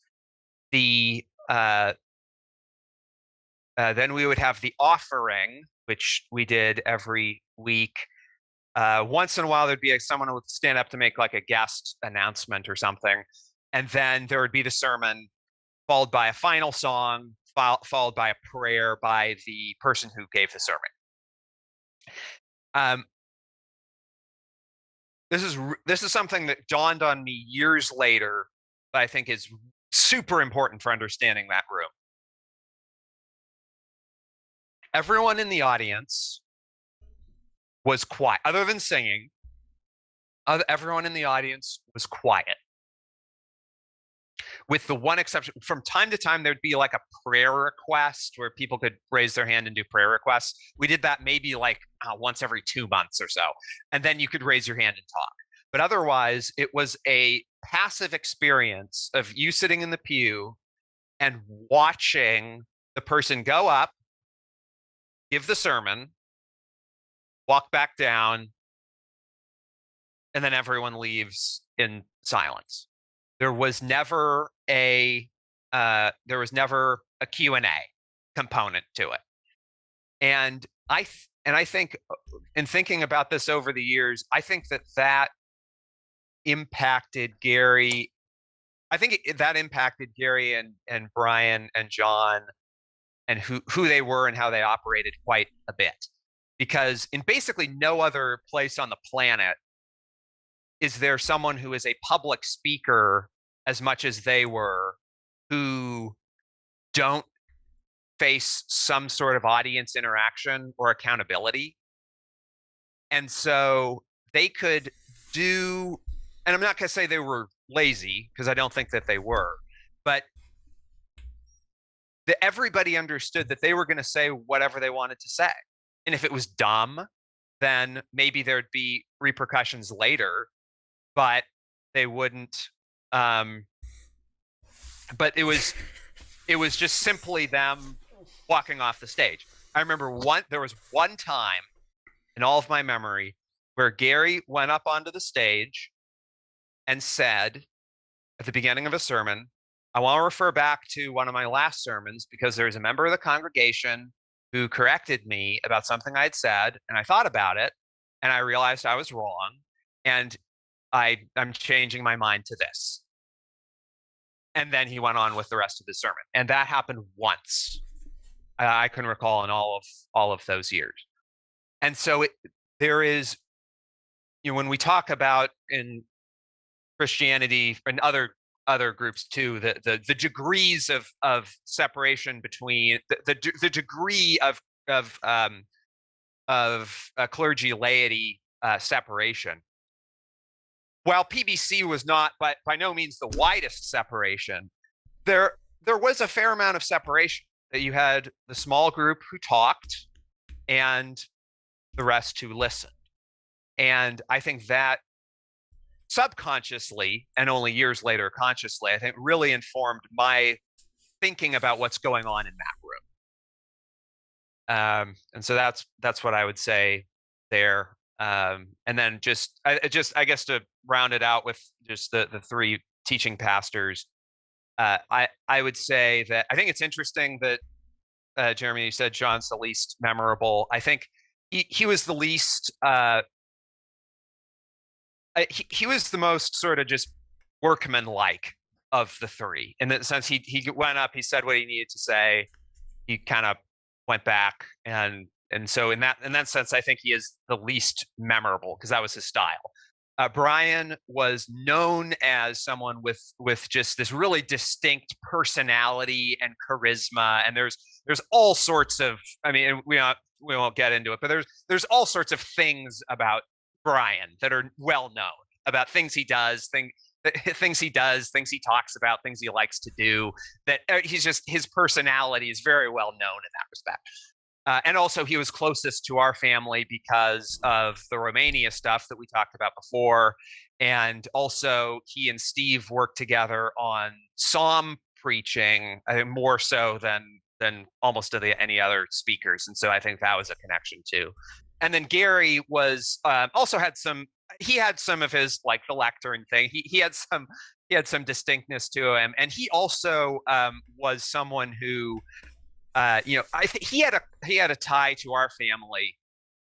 Then we would have the offering, which we did every week. Once in a while, there'd be someone who would stand up to make like a guest announcement or something, and then there would be the sermon, followed by a final song, followed by a prayer by the person who gave the sermon. This is something that dawned on me years later, but I think is super important for understanding that room. Everyone in the audience was quiet, other than singing. Everyone in the audience was quiet, with the one exception. From time to time, there'd be like a prayer request where people could raise their hand and do prayer requests. We did that maybe like once every 2 months or so, and then you could raise your hand and talk. But otherwise, it was a passive experience of you sitting in the pew and watching the person go up, give the sermon, walk back down, and then everyone leaves in silence. There was never a Q&A component to it. And I think in thinking about this over the years, I think that impacted Gary. I think that impacted Gary and Brian and John and who they were and how they operated quite a bit. Because in basically no other place on the planet is there someone who is a public speaker as much as they were, who don't face some sort of audience interaction or accountability. And so they could do, and I'm not going to say they were lazy, because I don't think that they were, but everybody understood that they were going to say whatever they wanted to say. And if it was dumb, then maybe there'd be repercussions later, but they wouldn't. But it was just simply them walking off the stage. I remember there was one time in all of my memory where Gary went up onto the stage and said at the beginning of a sermon, I want to refer back to one of my last sermons because there's a member of the congregation who corrected me about something I had said, and I thought about it, and I realized I was wrong, and I'm changing my mind to this. And then he went on with the rest of the sermon, and that happened once. I can recall in all of those years. And so there is, when we talk about in Christianity and other groups too, the degrees of separation between the degree of clergy laity separation. While PBC was not by no means the widest separation, there was a fair amount of separation. That you had the small group who talked and the rest who listened. And I think that subconsciously, and only years later consciously, I think really informed my thinking about what's going on in that room. And so that's what I would say there. And then I guess to round it out with just the three teaching pastors, I would say that I think it's interesting that Jeremy, you said John's the least memorable. I think he was the least he was the most sort of just workman-like of the three, in the sense he went up, he said what he needed to say, he kind of went back, and so in that sense, I think he is the least memorable because that was his style. Brian was known as someone with just this really distinct personality and charisma, and there's all sorts of, I mean, we won't get into it, but there's all sorts of things about Brian that are well known, about things he does, things he talks about, things he likes to do, that his personality is very well known in that respect. And also, he was closest to our family because of the Romania stuff that we talked about before. And also, he and Steve worked together on psalm preaching, I think more so than almost any other speakers. And so I think that was a connection too. And then Gary was also had some of his, like, the lectern thing. He had some distinctness to him, and he also was someone who, I think he had a tie to our family,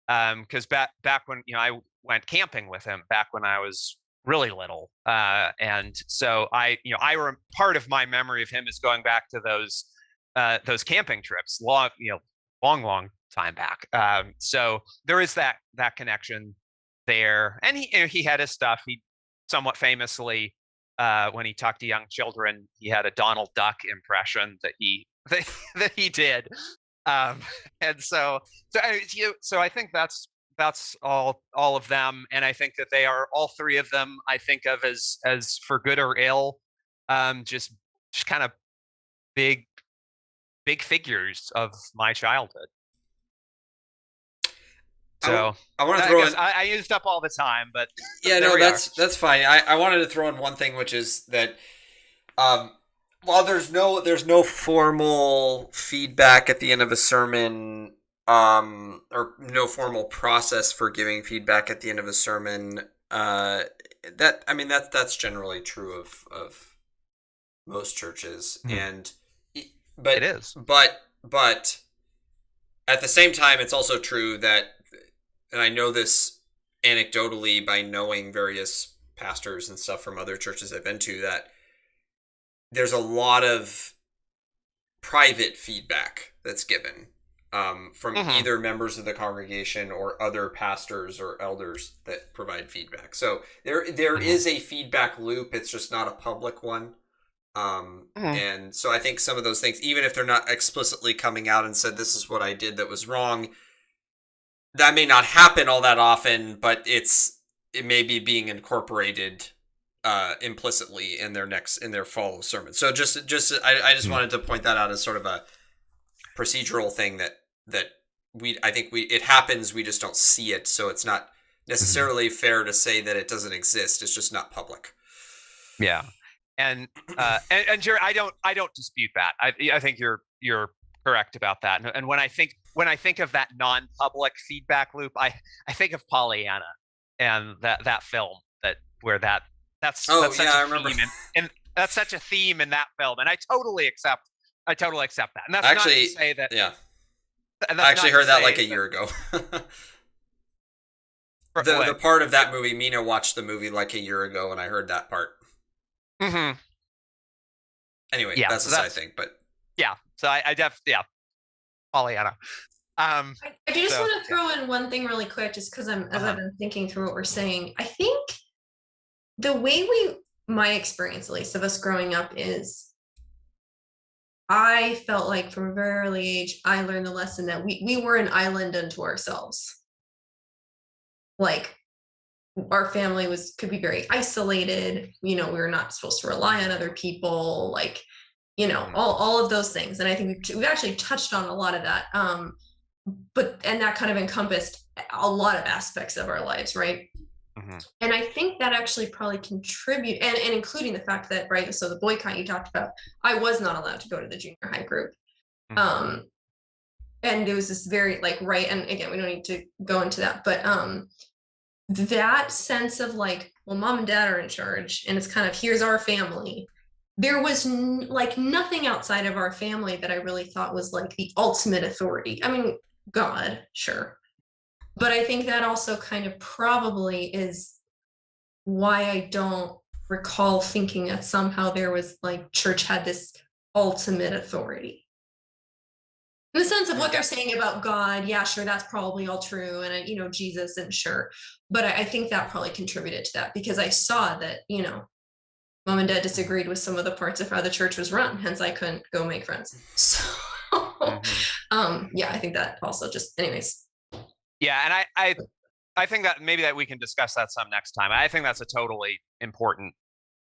because back when I went camping with him back when I was really little, and so part of my memory of him is going back to those camping trips, long time back. So there is that connection there, and he had his stuff. He somewhat famously, when he talked to young children, he had a Donald Duck impression that he did, and so I think that's all of them, and I think that they are, all three of them, I think of as for good or ill, just kind of big figures of my childhood. So I want to throw in. I used up all the time, but yeah, no, that's fine. I wanted to throw in one thing, which is that, while there's no formal feedback at the end of a sermon, or no formal process for giving feedback at the end of a sermon, that's generally true of most churches, and but it is, but at the same time, it's also true that, and I know this anecdotally by knowing various pastors and stuff from other churches I've been to, that there's a lot of private feedback that's given, from either members of the congregation or other pastors or elders that provide feedback. So there is a feedback loop. It's just not a public one. And so I think some of those things, even if they're not explicitly coming out and said, this is what I did that was wrong, that may not happen all that often, but it may be being incorporated implicitly in their follow sermon. So I just wanted to point that out as sort of a procedural thing that it happens, we just don't see it, so it's not necessarily fair to say that it doesn't exist. It's just not public. Yeah. And Jerry, I don't dispute that. I think you're correct about that. And when I think of that non-public feedback loop, I think of Pollyanna and that film that's such a theme, and that's such a theme in that film, and I totally accept that. And that's actually, not to say that. Yeah. I actually heard that like a year ago. The part of that movie, Mina watched the movie like a year ago, and I heard that part. Mm-hmm. Anyway, yeah, that's a side thing, but yeah. So I Pollyanna. I just want to throw in one thing really quick, just because I've been thinking through what we're saying. I think the way my experience, at least, of us growing up is, I felt like from a very early age, I learned the lesson that we were an island unto ourselves. Like, our family could be very isolated. We were not supposed to rely on other people, like, all of those things. And I think we've actually touched on a lot of that. And that kind of encompassed a lot of aspects of our lives, right? Mm-hmm. And I think that actually probably contribute, and including the fact that, right, so the boycott you talked about, I was not allowed to go to the junior high group. Mm-hmm. And it was this very, like, right, and again, we don't need to go into that, but that sense of, like, well, mom and dad are in charge, and it's kind of, here's our family. There was like nothing outside of our family that I really thought was like the ultimate authority. I mean, God, sure. But I think that also kind of probably is why I don't recall thinking that somehow there was like church had this ultimate authority. In the sense of what they're saying about God, yeah, sure, that's probably all true. And, Jesus, and sure. But I think that probably contributed to that because I saw that, mom and dad disagreed with some of the parts of how the church was run. Hence, I couldn't go make friends. So, yeah, I think that also just, anyways. Yeah. And I think that maybe that we can discuss that some next time. I think that's a totally important.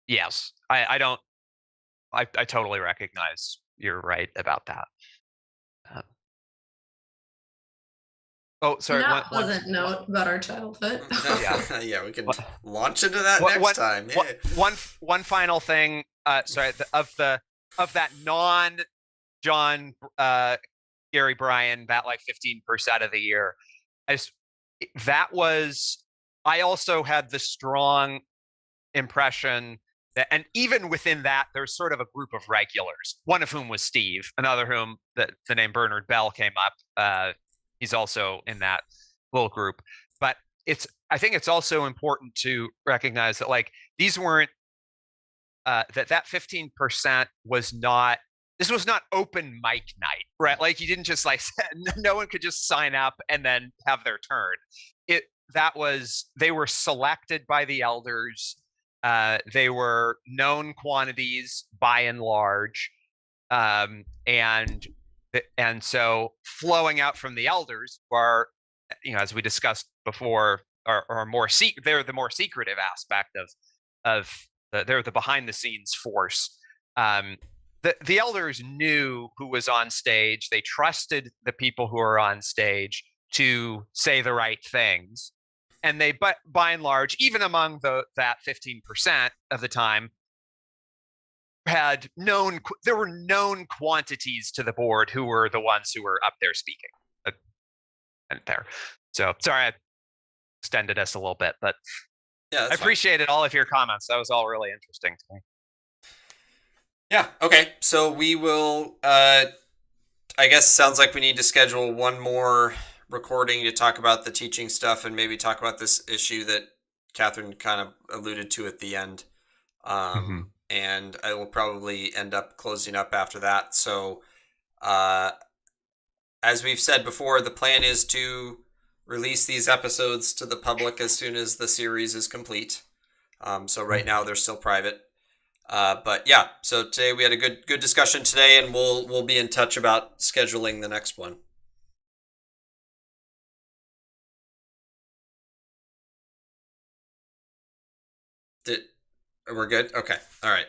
Yes. I totally recognize you're right about that. Oh, sorry. That pleasant note about our childhood. Yeah, we can launch into that next time. One final thing. Sorry, of that non-John Gary Bryan, that like 15% of the year, I also had the strong impression that, and even within that, there's sort of a group of regulars. One of whom was Steve, another whom the name Bernard Bell came up. He's also in that little group. But I think it's also important to recognize that like these weren't that 15% was not, this was not open mic night, right? Like you didn't just like no one could just sign up and then have their turn. They were selected by the elders. They were known quantities by and large, and so flowing out from the elders are, as we discussed before, are more they're the more secretive aspect of they're the behind the scenes force. The elders knew who was on stage. They trusted the people who are on stage to say the right things, and but by and large, even among that 15% of the time, there were known quantities to the board who were the ones who were up there speaking. And there. So sorry I extended us a little bit, but yeah, I appreciated all of your comments. That was all really interesting to me. Yeah, okay. So we will I guess sounds like we need to schedule one more recording to talk about the teaching stuff and maybe talk about this issue that Katherine kind of alluded to at the end. And I will probably end up closing up after that. So, as we've said before, the plan is to release these episodes to the public as soon as the series is complete. So right now they're still private. But yeah, so today we had a good discussion today, and we'll be in touch about scheduling the next one. We're good? Okay. All right.